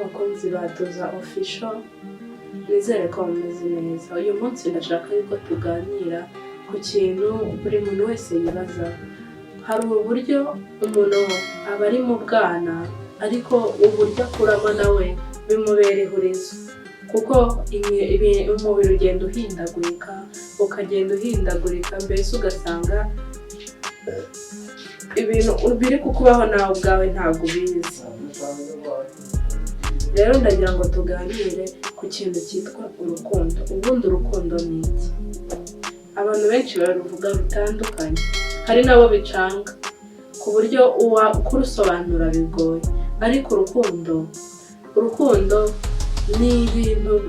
bakunzi baduza official, nizere ko mumeze neza. Uyu munsi ndashaka yuko tuganira ku kintu buri muntu wese yibaza. Hari uburyo umuntu aba ari mu bwana ariko uburyo akuramo nawe bimubera ihurizo, kuko umubiri ugenda uhindagurika mbese ugasanga ibintu biri kukubaho nawe ubwawe ntabwo ubizi. Rero ndagira ngo tuganire ku kintu cyitwa urukundo. Ubundi urukundo ni iki? Abantu benshi baruvuga bitandukanye, hari nabo bicanga ku buryo kurusobanura bigoye, ariko urukundo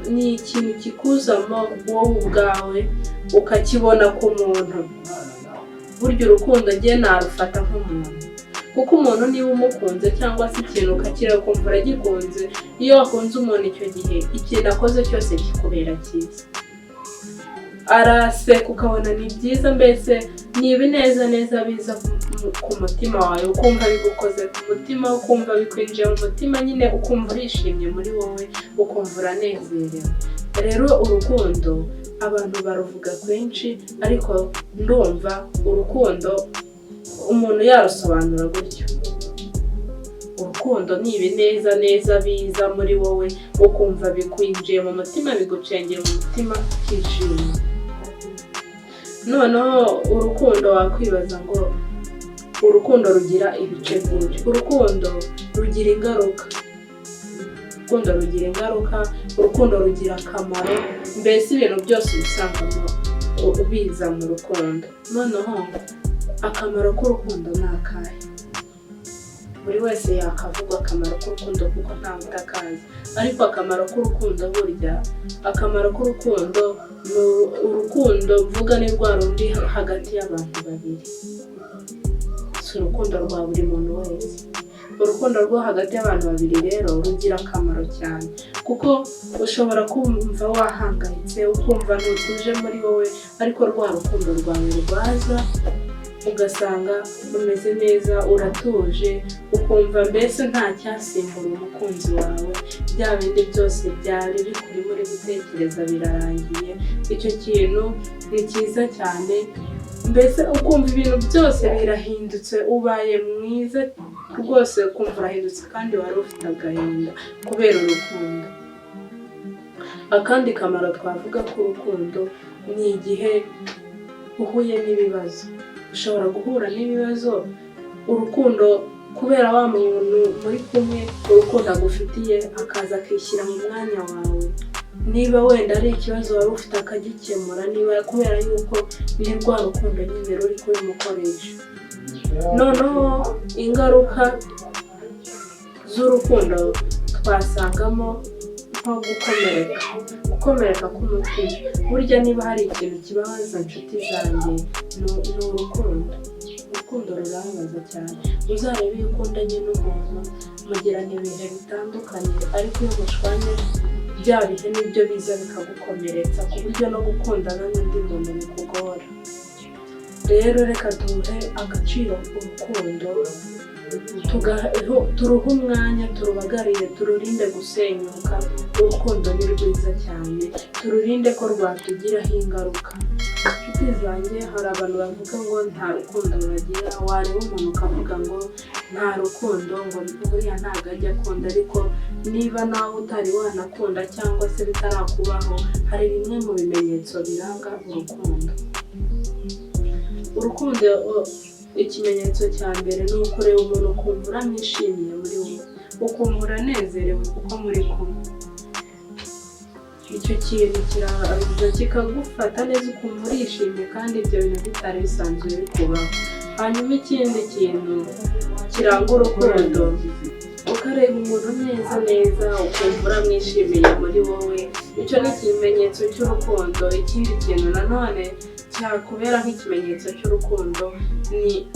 ni ikintu kikuzamo wowe ubwawe ukakibona ku muntu. Burya urukundo njye narufata nk'umuntu, kuko umuntu niba umukunze cyangwa se ikintu ukakira ukumva uragikunze, iyo wakunze umuntu icyo gihe ikintu akoze cyose kikubera cyiza. Araseka ukabona ni byiza, mbese ni ibinezaneza biza ku mutima wawe, ukumva bigukoze ku mutima, ukumva bikwinjiye mu mutima, nyine ukumva urishimye muri wowe, ukumva uranezerewe. Rero urukundo abantu baruvuga kwinshi, ariko ndumva urukundo umuntu yarusobanura gutyo: urukundo ni ibinezaneza biza muri wowe, ukumva bikwinjiye mu mutima, bigucengeye mu mutima, ukishima. Noneho urukundo wakwibaza ngo urukundo rugira ibice byinshi. Urukundo rugira ingaruka, urukundo rugira akamaro, mbese ibintu byose ubisangamo biza mu rukundo. Noneho akamaro k'urukundo ni akahe? Buri wese yakavuga akamaro k'urukundo kuko nta mutakazi, ariko akamaro k'urukundo burya akamaro k'urukundo urukundo mvuga ni rwa rundi hagati y'abantu babiri, si urukundo rwa buri muntu wese. Urukundo rwo hagati y'abantu babiri rero rugira akamaro cyane, kuko ushobora kumva wahangayitse, ukumva ntutuje muri wowe, ariko rwa rukundo rwawe rwaza ugasanga umeze neza, uratuje, ukumva mbese nta cyasimbura umukunzi wawe. Bya bindi byose byari bikuri muri gutekereza birarangiye. Icyo kintu ni cyiza cyane, mbese ukumva ibintu byose birahindutse, ubaye mwiza rwose, ukumva urahindutse kandi wari ufite agahinda kubera urukundo. Akandi kamaro twavuga k'urukundo ni igihe uhuye n'ibibazo. Ushobora guhura n'ibibazo, urukundo kubera wa muntu muri kumwe, urukundo agufitiye akaza akishyira mu mwanya wawe. Niba wenda ari ikibazo wari ufite akagikemura, niba kubera yuko ni rwa rukundo nyine ruri kubimukoresha. Noneho ingaruka z'urukundo twasangamo nko gukomereka k'umutima. Burya niba hari ikintu kibabaza inshuti zanjye ni urukundo rurababaza cyane. Uzarebe iyo ukundanye n'umuntu mugirana ibihe bitandukanye, ariko iyo mushwanye bya bihe nibyo biza bikagukomeretsa, ku buryo no gukundana n'undi muntu bikugora. Rero reka duhe agaciro urukundo, turuhe umwanya, turubagarire, tururinde gusenyuka. Urukundo ni rwiza cyane, tururinde ko rwatugiraho ingaruka. Inshuti zanjye, hari abantu bavuga ngo nta rukundo bagira, wareba umuntu ukavuga ngo nta rukundo, ngo buriya ntabwo ajya akunda. Ariko niba nawe utari wanakunda cyangwa se bitarakubaho, hari bimwe mu bimenyetso biranga urukundo. Ikimenyetso cya mbere ni ukureba umuntu ukumva uramwishimiye muri wowe, ukumva uranezerewe kuko muri kumwe. Icyo kintu kiraza kikagufata neza, ukumva urishimye kandi ibyo bintu bitari bisanzwe bikubaho. Hanyuma ikindi kintu kiranga urukundo, ukareba umuntu neza ukumva uramwishimiye muri wowe. Icyo ni ikimenyetso cy'urukundo. Ikindi kintu nanone cyakubera nk'ikimenyetso cy'urukundo ni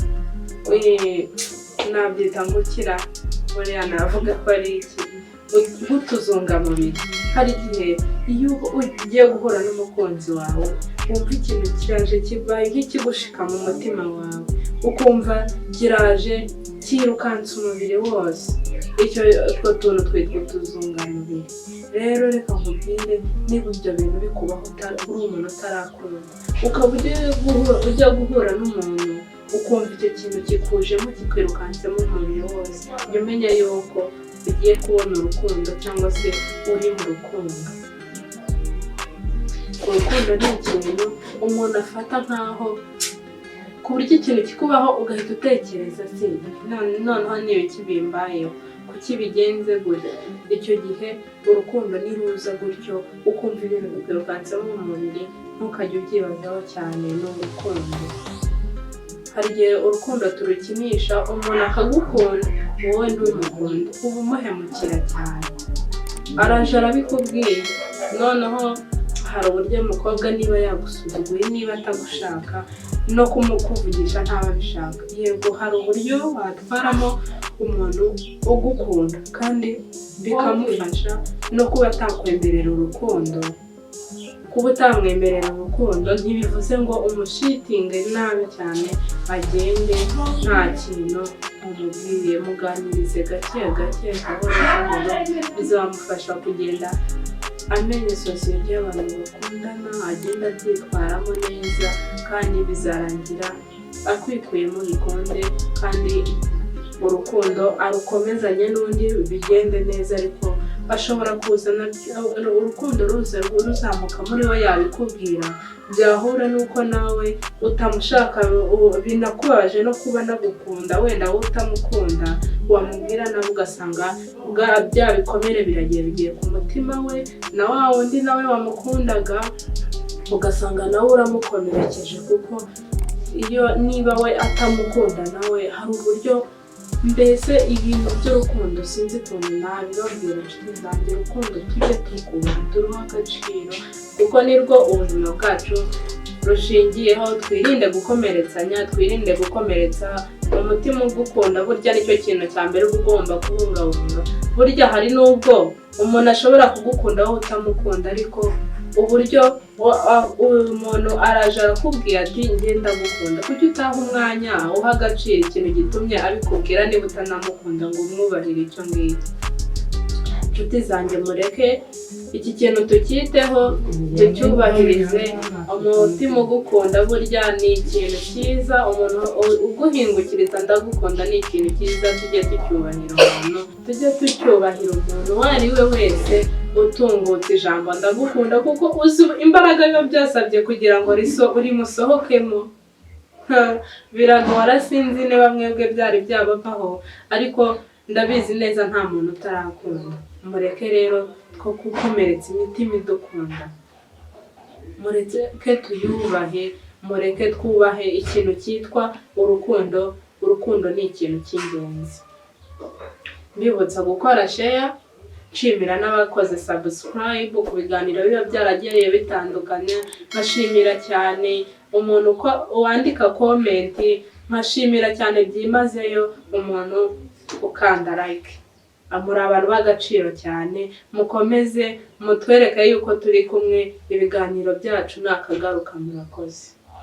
nabyita ngo buriya navuga ko ari nk'utuzungamubiri. Hari igihe iyo ugiye guhura n'umukunzi wawe, wumva ikintu kiraje kibaye nk'ikigushika mu mutima wawe, ukumva kiraje cyirukansa umubiri wose, utwo tuntu twitwa utuzunganubiri. Rero reka nkubwire, niba ibyo bintu bikubaho uri umuntu utarakunda, ukaba ujya guhura n'umuntu ukumva icyo kintu kikujemo kikwirukansemo umubiri wose, jya umenya yuko ugiye kubona urukundo cyangwa se uri mu rukundo. Urukundo ni ikintu umuntu afata nkaho ku buryo ikintu kikubaho ugahita utekereza ati noneho niyo kibimbayeho, kuki bigenze gutya. Icyo gihe urukundo niruza gutyo ukumva ibintu bikwirukansemo mu mubiri, ntukajye ubyibazaho cyane. Ni urukundo. Hari igihe urukundo turukinisha, umuntu akagukunda wowe ntumukunda, uba umuhemukira cyane. Araje arabikubwiye, noneho hari uburyo umukobwa niba yagusuzuguye, niba atagushaka no kumukuvugisha ntaba abishaka, yego hari uburyo watwaramo umuntu ugukunda kandi bikamufasha no kuba atakwemerera urukundo. Kuba utamwemerera urukundo ntibivuze ngo umushitinge nabi cyane agende nta kintu umubwiye. Muganirize gake gake, gahoro gahoro, bizamufasha kugenda amenya sosiyete y'abantu bakundana, agenda abyitwaramo neza, kandi bizarangira akwikuyemo bikunde, kandi urukundo arukomezanye n'undi bigende neza. Ariko ashobora kuzana urukundo ruzamuka muri we yabikubwira, byahura n'uko nawe utamushaka, binakubabaje no kuba nagukunda, wenda wowe utamukunda, wamubwira nawe ugasanga bya bikomere bigiye ku mutima we, na wa wundi nawe wamukundaga ugasanga nawe uramukomerekeje. kuko niba we atamukunda nawe hari uburyo, mbese ibintu by'urukundo sinzi ukuntu nabibabwira inshuti zanjye. Urukundo tujye tukunda, turuha agaciro, kuko nirwo ubuzima bwacu rushingiyeho. Twirinde gukomeretsanya, twirinde gukomeretsa umutima ugukunda. Burya nicyo kintu cya mbere uba ugomba kubungabunga. Burya hari n'ubwo umuntu ashobora kugukunda wowe utamukunda, ariko uburyo umuntu araje arakubwira ati ngenda gukunda, kuki utaha umwanya uha agaciro ikintu gitumye abikubwira niba utanamukunda ngo umwubahire icyo ngicyo. Inshuti zanjye, mureke iki kintu tucyiteho, tucyubahirize. Umutima ugukunda burya ni ikintu cyiza, umuntu uguhingukiriza ndagukunda ni ikintu cyiza. Tujye tucyubahira umuntu, tujye tucyubahira umuntu uwo ari we wese utungutse ijambo ndagukunda, kuko uzi imbaraga biba byasabye kugira ngo rimusohokemo. Biragora, sinzi niba mwebwe byari byabaho, ariko ndabizi neza nta muntu utarakunda. Mureke rero two gukomeretsa imitima idukunda, mureke tuyubahe, mureke twubahe ikintu cyitwa urukundo. Urukundo ni ikintu cy'ingenzi. Mbibutsa gukora share, nshimira n'abakoze subscribe ku biganiro biba byaragiye bitandukanye. Nkashimira cyane umuntu wandika comment, nkashimira cyane byimazeyo umuntu ukanda like. Muri abantu b'agaciro cyane, mukomeze mutwereke yuko turi kumwe. Ibiganiro byacu nakagaruka. Murakoze.